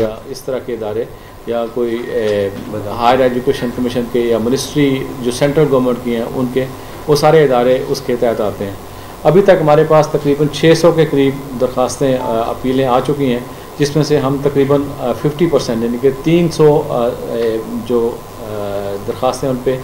गया, इस तरह के इदारे या कोई हायर एजुकेशन कमीशन के या मिनिस्ट्री जो सेंट्रल गवर्नमेंट की हैं उनके, वो सारे इदारे उसके तहत आते हैं। अभी तक हमारे पास तकरीबन 600 के करीब दरख्वास्तें अपीलें आ चुकी हैं, जिसमें से हम तकरीबन 50% यानी कि 300 जो दरख्वास्तें उन पर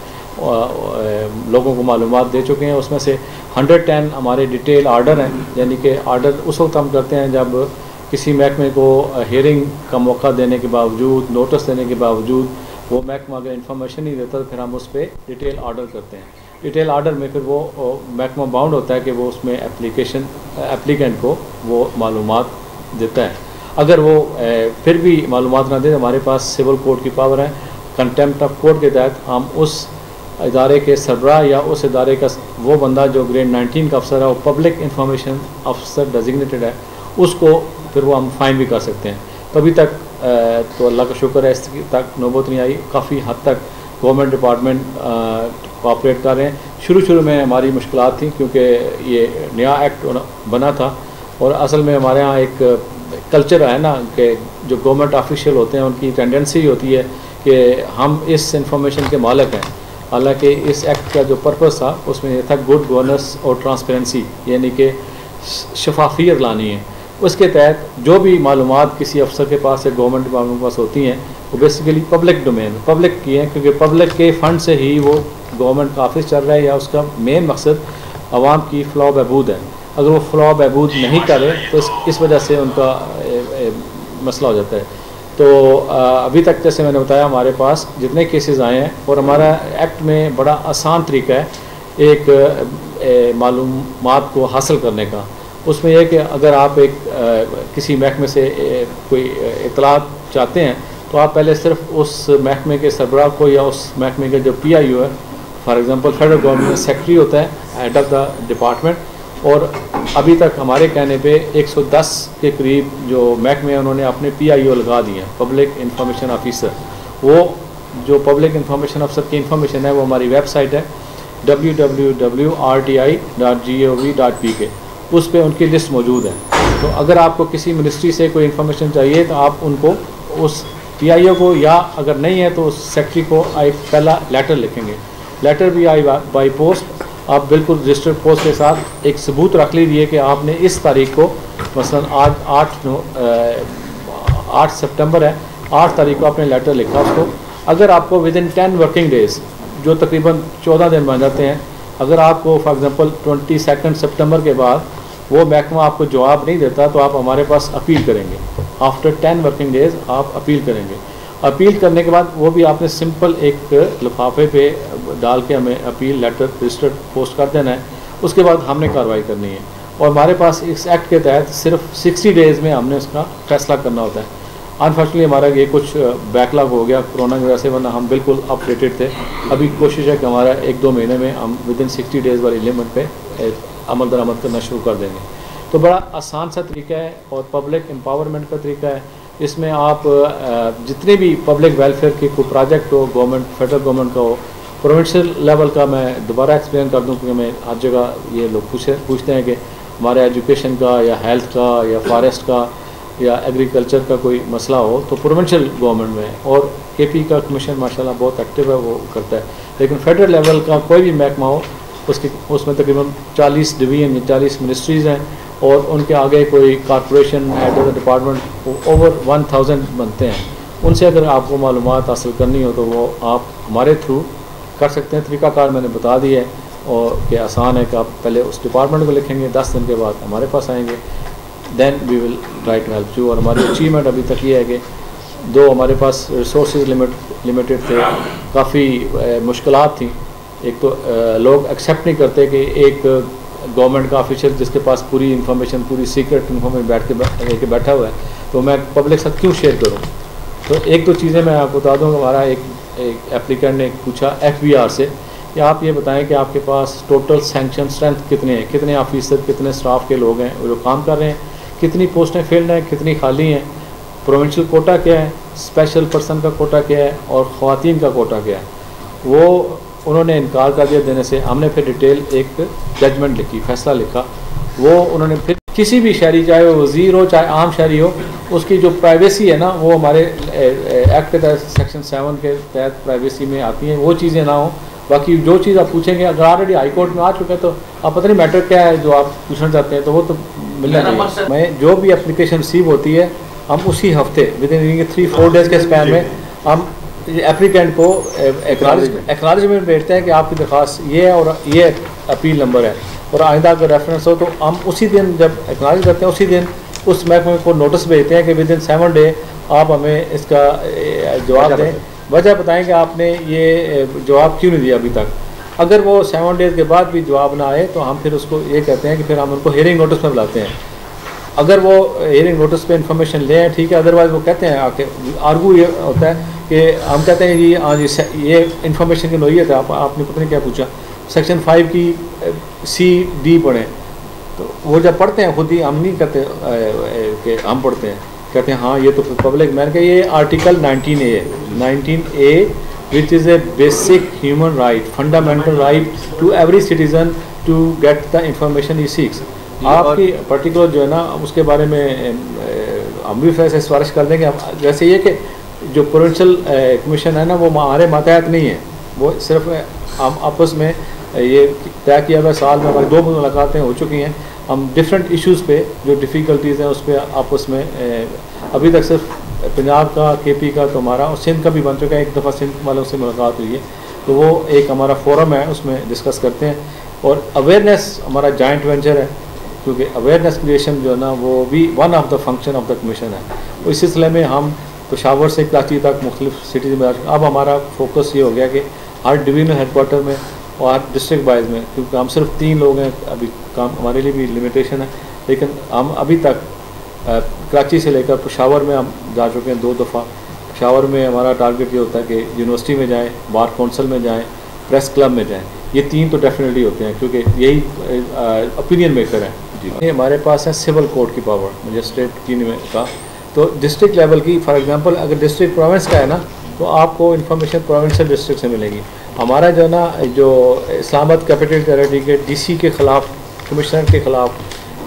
लोगों को मालूमात दे चुके हैं। उसमें से 110 हमारे डिटेल आर्डर हैं, यानी कि आर्डर उस वक्त हम करते हैं जब किसी महकमे को हियरिंग का मौका देने के बावजूद, नोटिस देने के बावजूद वो महकमा अगर इन्फॉर्मेशन नहीं देता तो फिर हम उस पर डिटेल आर्डर करते हैं। डिटेल आर्डर में फिर वो महकमा बाउंड होता है कि वो उसमें एप्लीकेंट को वो मालूमात देता है। अगर वो फिर भी मालूमात ना दे, हमारे पास सिविल कोर्ट की पावर है, कंटेम्प्ट ऑफ कोर्ट के तहत हम उस इदारे के सरबराह या उस इदारे का वो बंदा जो ग्रेड 19 का अफसर है, वो पब्लिक इंफॉर्मेशन अफसर डेजिग्नेटेड है, उसको फिर वो हम फाइन भी कर सकते हैं। तो अभी तक तो अल्लाह का शुक्र है इस तक नौबत नहीं आई, काफ़ी हद तक गवर्नमेंट डिपार्टमेंट कोऑपरेट कर रहे हैं। शुरू में हमारी मुश्किलात थी क्योंकि ये नया एक्ट बना था और असल में हमारे यहाँ एक कल्चर है ना कि जो गवर्नमेंट ऑफिशियल होते हैं उनकी टेंडेंसी होती है कि हम इस इंफॉर्मेशन के मालिक हैं। हालांकि इस एक्ट का जो पर्पस था उसमें यह था गुड गवर्नेंस और ट्रांसपेरेंसी, यानी कि शफाफियत लानी है। उसके तहत जो भी मालूमात किसी अफसर के पास या गवर्नमेंट डिपार्टमेंट के पास होती हैं वो बेसिकली पब्लिक डोमेन पब्लिक की हैं, क्योंकि पब्लिक के फ़ंड से ही वो गवर्नमेंट का ऑफिस चल रहा है या उसका मेन मकसद आवाम की फ़लाह बहबूद है। अगर वो फ़लाह बहबूद नहीं करे तो इस वजह से उनका मसला हो जाता है। तो अभी तक जैसे मैंने बताया हमारे पास जितने केसेस आए हैं और हमारा एक्ट में बड़ा आसान तरीका है एक मालूमात को हासिल करने का। उसमें यह कि अगर आप किसी महकमे से कोई इतलात चाहते हैं तो आप पहले सिर्फ उस महकमे के सरबराह को या उस महकमे के जो PIO है, फॉर एग्जांपल फेडरल गवर्नमेंट में सेक्रेटरी होता है, हेड ऑफ द डिपार्टमेंट, और अभी तक हमारे कहने पे 110 के करीब जो महकमे हैं उन्होंने अपने PIO लगा दिए हैं, पब्लिक इंफॉर्मेशन ऑफिसर। वो जो पब्लिक इंफॉर्मेशन ऑफिसर की इंफॉर्मेशन है वो हमारी वेबसाइट है www.rti.gov.pk, उस पर उनकी लिस्ट मौजूद है। तो अगर आपको किसी मिनिस्ट्री से कोई इन्फॉर्मेशन चाहिए तो आप उनको उस PIO को, या अगर नहीं है तो उस सेक्रेटरी को एक पहला लेटर लिखेंगे। लेटर भी आई बाई पोस्ट, आप बिल्कुल रजिस्टर्ड पोस्ट के साथ एक सबूत रख लीजिए कि आपने इस तारीख को, मसलन आज 8 सितंबर है, 8 तारीख को आपने लेटर लिखा उसको। अगर आपको विदिन 10 वर्किंग डेज़, जो तकरीबन 14 दिन बन जाते हैं, अगर आपको फॉर एग्जांपल 22 सितंबर के बाद वो महकमा आपको जवाब नहीं देता तो आप हमारे पास अपील करेंगे। आफ्टर 10 वर्किंग डेज़ आप अपील करेंगे। अपील करने के बाद वो भी आपने सिंपल एक लिफाफे पे डाल के हमें अपील लेटर रजिस्टर्ड पोस्ट कर देना है। उसके बाद हमने कार्रवाई करनी है और हमारे पास इस एक्ट के तहत सिर्फ 60 डेज़ में हमने उसका फैसला करना होता है। अनफॉर्चुनेटली हमारा ये कुछ बैकलॉग हो गया कोरोना की वजह से, वरना हम बिल्कुल अपडेटेड थे। अभी कोशिश है कि हमारा 1-2 महीने में हम विदिन 60 डेज़ वाली लिमिट पे अमल दरामद करना शुरू कर देंगे। तो बड़ा आसान सा तरीका है और पब्लिक एम्पावरमेंट का तरीका है। इसमें आप जितने भी पब्लिक वेलफेयर के कोई प्रोजेक्ट हो, गवर्नमेंट फेडरल गवर्नमेंट का हो, प्रोविंशियल लेवल का, मैं दोबारा एक्सप्लेन कर दूँ क्योंकि मैं हर जगह ये लोग पूछते हैं कि हमारे एजुकेशन का या हेल्थ का या फॉरेस्ट का या एग्रीकल्चर का कोई मसला हो तो प्रोविंशियल गवर्नमेंट में, और KP का कमीशन माशाल्लाह बहुत एक्टिव है, वो करता है। लेकिन फेडरल लेवल का कोई भी महकमा हो उसमें तकरीबन 40 डिवीजन या 40 मिनिस्ट्रीज़ हैं और उनके आगे कोई corporation head of the department over 1000 बनते हैं। उनसे अगर आपको मालूमात हासिल करनी हो तो वो आप हमारे थ्रू कर सकते हैं। तरीक़ाकार मैंने बता दिया है और कि आसान है कि आप पहले उस डिपार्टमेंट को लिखेंगे, 10 दिन के बाद हमारे पास आएंगे, then we will try to help you. और हमारी अचीवमेंट अभी तक ये है कि दो हमारे पास रिसोर्सेज लिमिटेड थे, काफ़ी मुश्किलात थी। एक तो लोग एक्सेप्ट नहीं करते कि एक गवर्नमेंट का ऑफिशियल जिसके पास पूरी इन्फॉर्मेशन, पूरी सीक्रेट इन्फॉर्मेशन लेके बैठा हुआ है, तो मैं पब्लिक साथ क्यों शेयर करूं। तो एक दो चीज़ें मैं आपको बता दूँ। हमारा एक एप्लीकेंट ने पूछा FBR से कि आप ये बताएं कि आपके पास टोटल सैंक्शन स्ट्रेंथ कितने हैं, कितने ऑफिसर, कितने स्टाफ के लोग हैं जो काम कर रहे हैं, कितनी पोस्टें फिल्ड हैं, कितनी खाली हैं, प्रोविंशियल कोटा क्या है, स्पेशल पर्सन का कोटा क्या है और ख़वातीन का कोटा क्या है। वो उन्होंने इनकार कर दिया देने से। हमने फिर डिटेल एक जजमेंट लिखी, फैसला लिखा। वो उन्होंने फिर किसी भी शहरी, चाहे वो वज़ीर हो चाहे आम शहरी हो, उसकी जो प्राइवेसी है ना, वो हमारे एक्ट के तहत सेक्शन 7 के तहत प्राइवेसी में आती हैं, वो चीज़ें ना हो। बाकी जो चीज़ आप पूछेंगे, अगर ऑलरेडी हाई कोर्ट में आ चुका है तो आप पता नहीं मैटर क्या है जो आप पूछना चाहते हैं, तो वो तो मिलना चाहिए। मैं जो भी एप्लीकेशन रिसीव होती है, हम उसी हफ्ते विद इन 3-4 डेज़ के स्पैन में हम एप्लीकेंट को एक्नॉलेजमेंट भेजते हैं कि आपकी दरख्वास्त ये है और ये अपील नंबर है, और आइंदा अगर रेफरेंस हो तो हम उसी दिन जब एक्नॉलेज करते हैं उसी दिन उस महकमे को नोटिस भेजते हैं कि विद इन 7 डे आप हमें इसका जवाब दें, वजह बताएं कि आपने ये जवाब क्यों नहीं दिया अभी तक। अगर वो 7 डेज़ के बाद भी जवाब ना आए तो हम फिर उसको ये कहते हैं कि फिर हम उनको हियरिंग नोटिस में बुलाते हैं। अगर वो हियरिंग नोटिस पे इन्फॉर्मेशन लें, ठीक है, अदरवाइज़ वो कहते हैं आके आर्गू ये होता है कि हम कहते हैं जी हाँ जी ये इन्फॉर्मेशन की नोयत है, आपने पता नहीं क्या पूछा, सेक्शन 5 की C-D पढ़ें, तो वो जब पढ़ते हैं खुद ही, हम नहीं कहते कि हम पढ़ते हैं, कहते हैं हाँ ये तो पब्लिक। मैंने कहा ये article 19A which is a basic human right, fundamental right to every citizen to get the information he seeks. आपकी पर्टिकुलर जो है ना उसके बारे में हम भी फैसले सिफारिश कर देंगे। जैसे ये कि जो प्रोविंशियल कमीशन है ना, वो हमारे मातहत नहीं है, वो सिर्फ हम आपस में ये तय किया हुआ, साल में हमारी 2 मुलाकातें हो चुकी हैं। हम डिफरेंट इश्यूज़ पे जो डिफ़िकल्टीज़ हैं उस पर आपस में अभी तक सिर्फ पंजाब का, KP का तो हमारा, और सिंध का भी बन चुका है, एक दफ़ा सिंध वालों से मुलाकात हुई है, तो वो एक हमारा फोरम है, उसमें डिस्कस करते हैं। और अवेयरनेस हमारा जॉइंट वेंचर है, क्योंकि अवेयरनेस क्रिएशन जो है ना वो भी one of the function of the commission है। तो इस सिलसिले में हम पेशावर से कराची तक मुख्तलिफ सिटीज़ में, अब हमारा फोकस ये हो गया कि हर डिवीजनल हेडक्वार्टर में और डिस्ट्रिक्ट वाइज में, क्योंकि हम सिर्फ 3 लोग हैं, अभी काम हमारे लिए भी लिमिटेशन है, लेकिन हम अभी तक कराची से लेकर पेशावर में हम जा चुके हैं 2 दफ़ा। पेशावर में हमारा टारगेट ये होता है कि यूनिवर्सिटी में जाएँ, बार कौंसिल में जाएँ, प्रेस क्लब में जाएँ। ये 3 तो डेफिनेटली होते हैं, क्योंकि यही ओपिनियन मेकर हैं। जी हमारे पास है सिविल कोर्ट की पावर, मजिस्ट्रेट की का, तो डिस्ट्रिक्ट लेवल की, फॉर एग्जांपल अगर डिस्ट्रिक्ट प्रोविंस का है ना, तो आपको इन्फॉर्मेशन प्रोविंशियल डिस्ट्रिक्ट से मिलेगी। हमारा जो ना जो इस्लामाबाद कैपिटल टेरिटरी के DC के ख़िलाफ़, कमिश्नर के ख़िलाफ़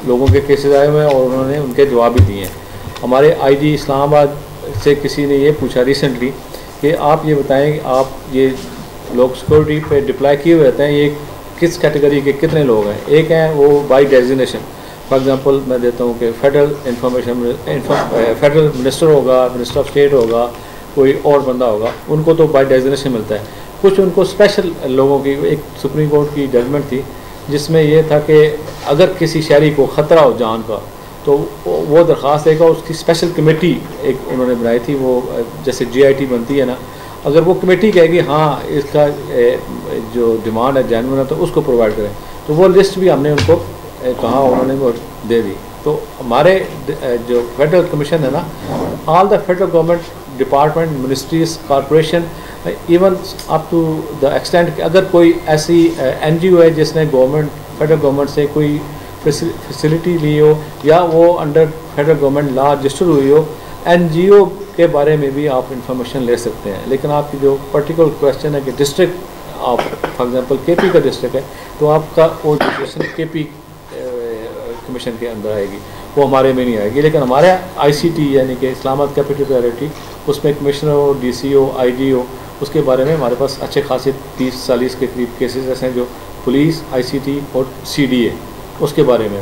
लोगों के केसेस आए हुए हैं और उन्होंने उनके जवाब भी दिए हैं। हमारे IG इस्लामाबाद से किसी ने ये पूछा रिसेंटली कि आप ये बताएं कि आप ये लोग सिक्योरिटी पे डिप्लाई किए हुए रहते हैं, ये किस कैटेगरी के कितने लोग हैं। एक हैं वो बाई डेजिग्नेशन, फॉर एग्जांपल मैं देता हूँ कि फेडरल मिनिस्टर होगा, मिनिस्टर ऑफ स्टेट होगा, कोई और बंदा होगा, उनको तो बाई डेजिग्नेशन मिलता है। कुछ उनको स्पेशल लोगों की, एक सुप्रीम कोर्ट की जजमेंट थी जिसमें यह था कि अगर किसी शहरी को ख़तरा हो जान का तो वो दरख्वास्त देगा, उसकी स्पेशल कमेटी एक उन्होंने बनाई थी, वो जैसे GIT बनती है ना, अगर वो कमेटी कहेगी हाँ इसका जो डिमांड है जेन्युइन है तो उसको प्रोवाइड करें, तो वो लिस्ट भी हमने उनको कहा, उन्होंने वो दे दी। तो हमारे जो फेडरल कमीशन है ना, all the federal government department, ministries, corporation, even up to the extent कि अगर कोई ऐसी NGO है जिसने फेडरल गवर्नमेंट से कोई फैसिलिटी ली हो या वो under federal government law register हुई हो, NGO के बारे में भी आप इंफॉर्मेशन ले सकते हैं। लेकिन आपकी जो पर्टिकुलर क्वेश्चन है कि डिस्ट्रिक्ट आप फॉर एग्जांपल KP का डिस्ट्रिक्ट है तो आपका वो रजिस्ट्रेशन KP कमीशन के अंदर आएगी, वो हमारे में नहीं आएगी। लेकिन हमारे ICT यानी कि इस्लामाबाद कैपिटल टेरिटरी, उसमें कमिश्नर हो, DC हो, IG हो, उसके बारे में हमारे पास अच्छे खासे 30-40 के करीब केसेस ऐसे हैं जो पुलिस, ICT और CDA उसके बारे में